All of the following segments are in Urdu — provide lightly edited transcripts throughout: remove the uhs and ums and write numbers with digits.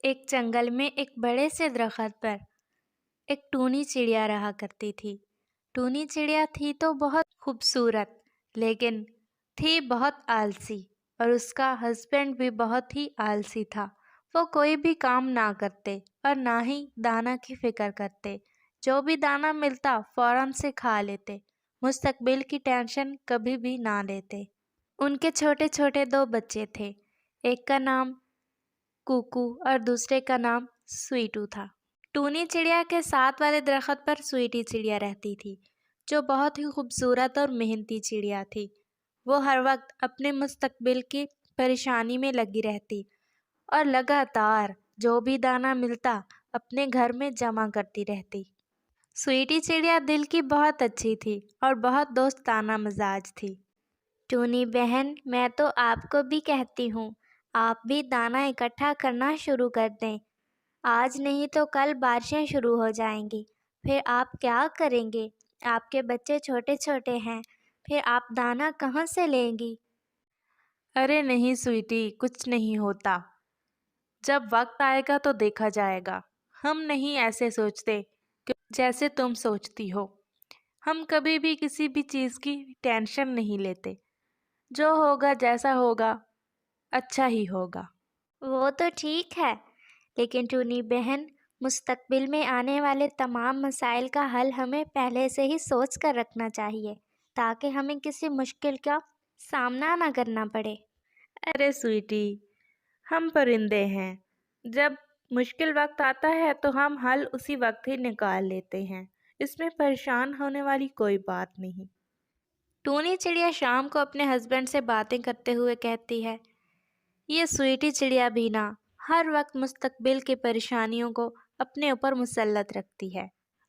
ایک جنگل میں ایک بڑے سے درخت پر ایک ٹونی چڑیا رہا کرتی تھی۔ ٹونی چڑیا تھی تو بہت خوبصورت، لیکن تھی بہت آلسی، اور اس کا ہسبینڈ بھی بہت ہی آلسی تھا۔ وہ کوئی بھی کام نہ کرتے اور نہ ہی دانا کی فکر کرتے۔ جو بھی دانا ملتا فوراً سے کھا لیتے، مستقبل کی ٹینشن کبھی بھی نہ لیتے۔ ان کے چھوٹے چھوٹے 2 بچے تھے، ایک کا نام کوکو اور دوسرے کا نام سویٹو تھا۔ ٹونی چڑیا کے ساتھ والے درخت پر سویٹی چڑیا رہتی تھی، جو بہت ہی خوبصورت اور محنتی چڑیا تھی۔ وہ ہر وقت اپنے مستقبل کی پریشانی میں لگی رہتی اور لگاتار جو بھی دانا ملتا اپنے گھر میں جمع کرتی رہتی۔ سویٹی چڑیا دل کی بہت اچھی تھی اور بہت دوستانہ مزاج تھی۔ ٹونی بہن، میں تو آپ کو بھی کہتی ہوں، آپ بھی دانا اکٹھا کرنا شروع کر دیں۔ آج نہیں تو کل بارشیں شروع ہو جائیں گی، پھر آپ کیا کریں گے؟ آپ کے بچے چھوٹے چھوٹے ہیں، پھر آپ دانا کہاں سے لیں گی؟ ارے نہیں سویٹی، کچھ نہیں ہوتا، جب وقت آئے گا تو دیکھا جائے گا۔ ہم نہیں ایسے سوچتے جیسے تم سوچتی ہو۔ ہم کبھی بھی کسی بھی چیز کی ٹینشن نہیں لیتے، جو ہوگا جیسا ہوگا اچھا ہی ہوگا۔ وہ تو ٹھیک ہے، لیکن ٹونی بہن، مستقبل میں آنے والے تمام مسائل کا حل ہمیں پہلے سے ہی سوچ کر رکھنا چاہیے، تاکہ ہمیں کسی مشکل کا سامنا نہ کرنا پڑے۔ ارے سویٹی، ہم پرندے ہیں، جب مشکل وقت آتا ہے تو ہم حل اسی وقت ہی نکال لیتے ہیں، اس میں پریشان ہونے والی کوئی بات نہیں۔ ٹونی چڑیا شام کو اپنے ہسبینڈ سے باتیں کرتے ہوئے کہتی ہے، یہ سویٹی چڑیا بھی نہ ہر وقت مستقبل کی پریشانیوں کو اپنے اوپر مسلط رکھتی ہے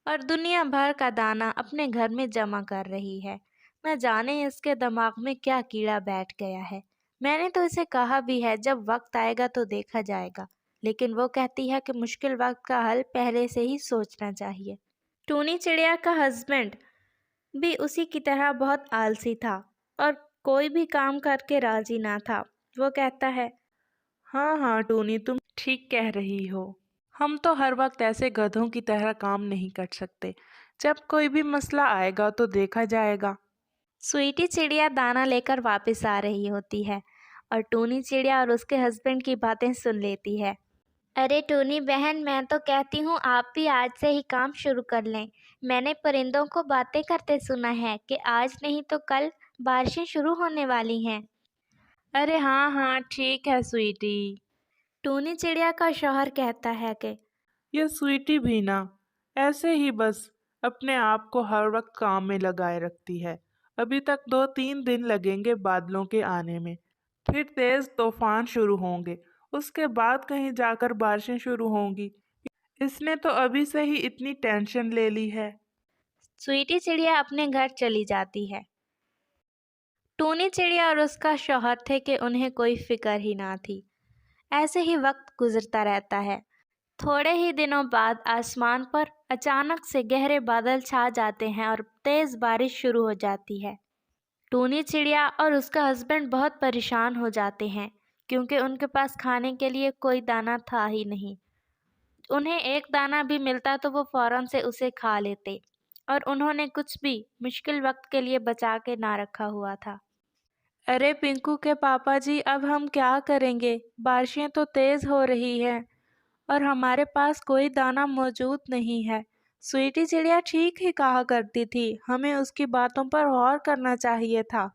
اور دنیا بھر کا دانا اپنے گھر میں جمع کر رہی ہے۔ نہ جانے اس کے دماغ میں کیا کیڑا بیٹھ گیا ہے۔ میں نے تو اسے کہا بھی ہے جب وقت آئے گا تو دیکھا جائے گا، لیکن وہ کہتی ہے کہ مشکل وقت کا حل پہلے سے ہی سوچنا چاہیے۔ ٹونی چڑیا کا ہسبینڈ بھی اسی کی طرح بہت آلسی تھا اور کوئی بھی کام کر کے راضی نہ تھا۔ وہ کہتا ہے، ہاں ہاں ٹونی، تم ٹھیک کہہ رہی ہو، ہم تو ہر وقت ایسے گدھوں کی طرح کام نہیں کر سکتے، جب کوئی بھی مسئلہ آئے گا تو دیکھا جائے گا۔ سویٹی چڑیا دانا لے کر واپس آ رہی ہوتی ہے اور ٹونی چڑیا اور اس کے ہسبینڈ کی باتیں سن لیتی ہے۔ ارے ٹونی بہن، میں تو کہتی ہوں آپ بھی آج سے ہی کام شروع کر لیں۔ میں نے پرندوں کو باتیں کرتے سنا ہے کہ آج نہیں تو کل بارشیں شروع ہونے والی ہیں۔ ارے ہاں ہاں ٹھیک ہے سویٹی۔ ٹونی چڑیا کا شوہر کہتا ہے کہ یہ سویٹی بھی نا ایسے ہی بس اپنے آپ کو ہر وقت کام میں لگائے رکھتی ہے۔ ابھی تک 2-3 دن لگیں گے بادلوں کے آنے میں، پھر تیز طوفان شروع ہوں گے، اس کے بعد کہیں جا کر بارشیں شروع ہوں گی۔ اس نے تو ابھی سے ہی اتنی ٹینشن لے لی ہے۔ سویٹی چڑیا اپنے گھر چلی جاتی ہے۔ ٹونی چڑیا اور اس کا شوہر تھے کہ انہیں کوئی فکر ہی نہ تھی۔ ایسے ہی وقت گزرتا رہتا ہے۔ تھوڑے ہی دنوں بعد آسمان پر اچانک سے گہرے بادل چھا جاتے ہیں اور تیز بارش شروع ہو جاتی ہے۔ ٹونی چڑیا اور اس کا ہسبینڈ بہت پریشان ہو جاتے ہیں، کیونکہ ان کے پاس کھانے کے لیے کوئی دانہ تھا ہی نہیں۔ انہیں ایک دانہ بھی ملتا تو وہ فوراً سے اسے کھا لیتے، اور انہوں نے کچھ بھی مشکل وقت کے لیے بچا کے نہ رکھا ہوا تھا۔ ارے پنکو کے پاپا جی، اب ہم کیا کریں گے؟ بارشیں تو تیز ہو رہی ہیں اور ہمارے پاس کوئی دانہ موجود نہیں ہے۔ سویٹی چڑیا ٹھیک ہی کہا کرتی تھی، ہمیں اس کی باتوں پر غور کرنا چاہیے تھا۔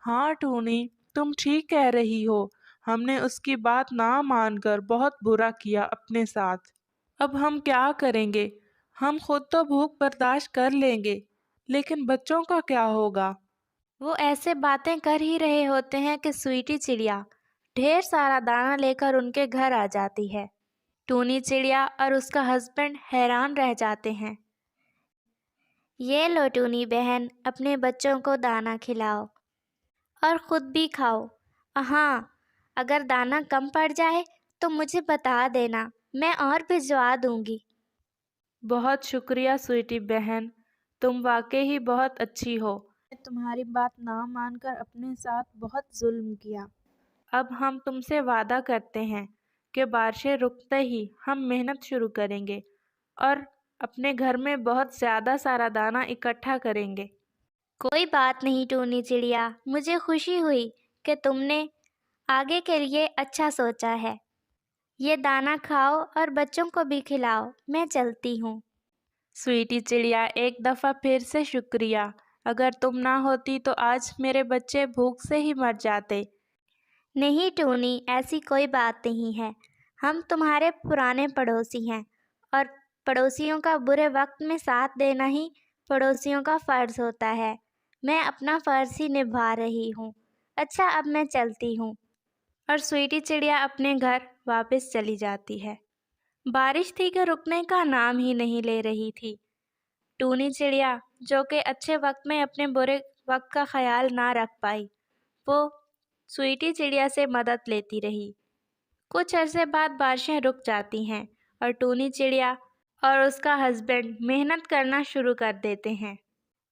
ہاں ٹونی، تم ٹھیک کہہ رہی ہو، ہم نے اس کی بات نہ مان کر بہت برا کیا اپنے ساتھ۔ اب ہم کیا کریں گے؟ ہم خود تو بھوک برداشت کر لیں گے، لیکن بچوں کا کیا ہوگا؟ وہ ایسے باتیں کر ہی رہے ہوتے ہیں کہ سویٹی چڑیا ڈھیر سارا دانہ لے کر ان کے گھر آ جاتی ہے۔ ٹونی چڑیا اور اس کا ہسبینڈ حیران رہ جاتے ہیں۔ یہ لو ٹونی بہن، اپنے بچوں کو دانہ کھلاؤ اور خود بھی کھاؤ۔ ہاں، اگر دانہ کم پڑ جائے تو مجھے بتا دینا، میں اور بھجوا دوں گی۔ بہت شکریہ سویٹی بہن، تم واقعی ہی بہت اچھی ہو۔ میں تمہاری بات نہ مان کر اپنے ساتھ بہت ظلم کیا۔ اب ہم تم سے وعدہ کرتے ہیں کہ بارشیں رکتے ہی ہم محنت شروع کریں گے اور اپنے گھر میں بہت زیادہ سارا دانہ اکٹھا کریں گے۔ کوئی بات نہیں ٹونی چڑیا، مجھے خوشی ہوئی کہ تم نے آگے کے لیے اچھا سوچا ہے۔ یہ دانہ کھاؤ اور بچوں کو بھی کھلاؤ، میں چلتی ہوں۔ سویٹی چڑیا ایک دفعہ پھر سے شکریہ، اگر تم نہ ہوتی تو آج میرے بچے بھوک سے ہی مر جاتے۔ نہیں ٹونی، ایسی کوئی بات نہیں ہے، ہم تمہارے پرانے پڑوسی ہیں اور پڑوسیوں کا برے وقت میں ساتھ دینا ہی پڑوسیوں کا فرض ہوتا ہے۔ میں اپنا فرض ہی نبھا رہی ہوں۔ اچھا اب میں چلتی ہوں۔ اور سویٹی چڑیا اپنے گھر واپس چلی جاتی ہے۔ بارش تھی کہ رکنے کا نام ہی نہیں لے رہی تھی۔ ٹونی چڑیا جو کہ اچھے وقت میں اپنے برے وقت کا خیال نہ رکھ پائی، وہ سویٹی چڑیا سے مدد لیتی رہی۔ کچھ عرصے بعد بارشیں رک جاتی ہیں اور ٹونی چڑیا اور اس کا ہسبینڈ محنت کرنا شروع کر دیتے ہیں۔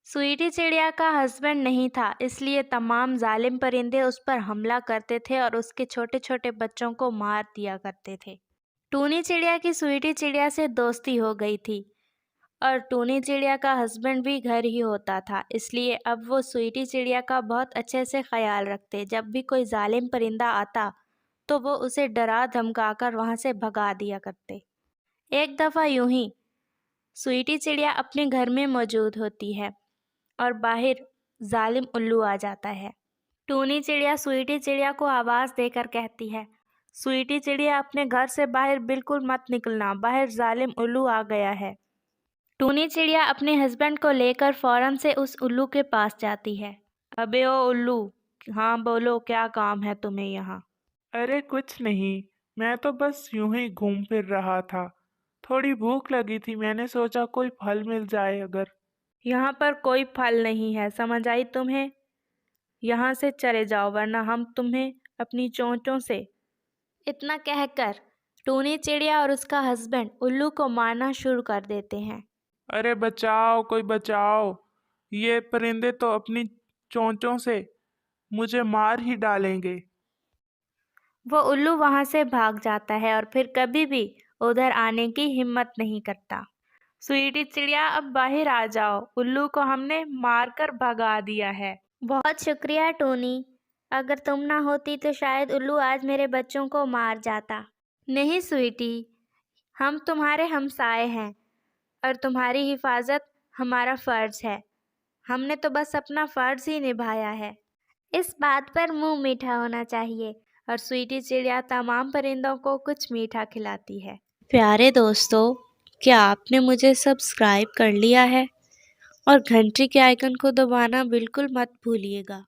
سویٹی چڑیا کا ہسبینڈ نہیں تھا، اس لیے تمام ظالم پرندے اس پر حملہ کرتے تھے اور اس کے چھوٹے چھوٹے بچوں کو مار دیا کرتے تھے۔ ٹونی چڑیا کی سویٹی چڑیا سے دوستی ہو گئی تھی اور ٹونی چڑیا کا ہسبینڈ بھی گھر ہی ہوتا تھا، اس لیے اب وہ سویٹی چڑیا کا بہت اچھے سے خیال رکھتے۔ جب بھی کوئی ظالم پرندہ آتا تو وہ اسے ڈرا دھمکا کر وہاں سے بھگا دیا کرتے۔ ایک دفعہ یوں ہی سویٹی چڑیا اپنے گھر میں موجود ہوتی ہے اور باہر ظالم الو آ جاتا ہے۔ ٹونی چڑیا سویٹی چڑیا کو آواز دے کر کہتی ہے، سویٹی چڑیا اپنے گھر سے باہر بالکل مت نکلنا، باہر ظالم الو آ گیا ہے۔ ٹونی چڑیا اپنے ہسبینڈ کو لے کر فوراً سے اس الو کے پاس جاتی ہے۔ ابے او الو، ہاں بولو کیا کام ہے تمہیں یہاں؟ ارے کچھ نہیں، میں تو بس یوں ہی گھوم پھر رہا تھا، تھوڑی بھوک لگی تھی، میں نے سوچا کوئی پھل مل جائے اگر۔ یہاں پر کوئی پھل نہیں ہے، سمجھ آئی تمہیں؟ یہاں سے چلے جاؤ ورنہ ہم تمہیں اپنی چونچوں سے۔ اتنا کہہ کر ٹونی چڑیا اور اس کا ہسبینڈ الو کو مارنا شروع کر دیتے ہیں۔ ارے بچاؤ، کوئی بچاؤ، یہ پرندے تو اپنی چونچوں سے مجھے مار ہی ڈالیں گے۔ وہ الو وہاں سے بھاگ جاتا ہے اور پھر کبھی بھی ادھر آنے کی ہمت نہیں کرتا۔ سویٹی چڑیا اب باہر آ جاؤ، الو کو ہم نے مار کر بھگا دیا ہے۔ بہت شکریہ ٹونی، اگر تم نہ ہوتی تو شاید الو آج میرے بچوں کو مار جاتا۔ نہیں سویٹی، ہم تمہارے ہمسائے ہیں اور تمہاری حفاظت ہمارا فرض ہے، ہم نے تو بس اپنا فرض ہی نبھایا ہے۔ اس بات پر منہ میٹھا ہونا چاہیے، اور سویٹی چڑیا تمام پرندوں کو کچھ میٹھا کھلاتی ہے۔ پیارے دوستو، کیا آپ نے مجھے سبسکرائب کر لیا ہے؟ اور گھنٹی کے آئیکن کو دبانا بالکل مت بھولیے گا۔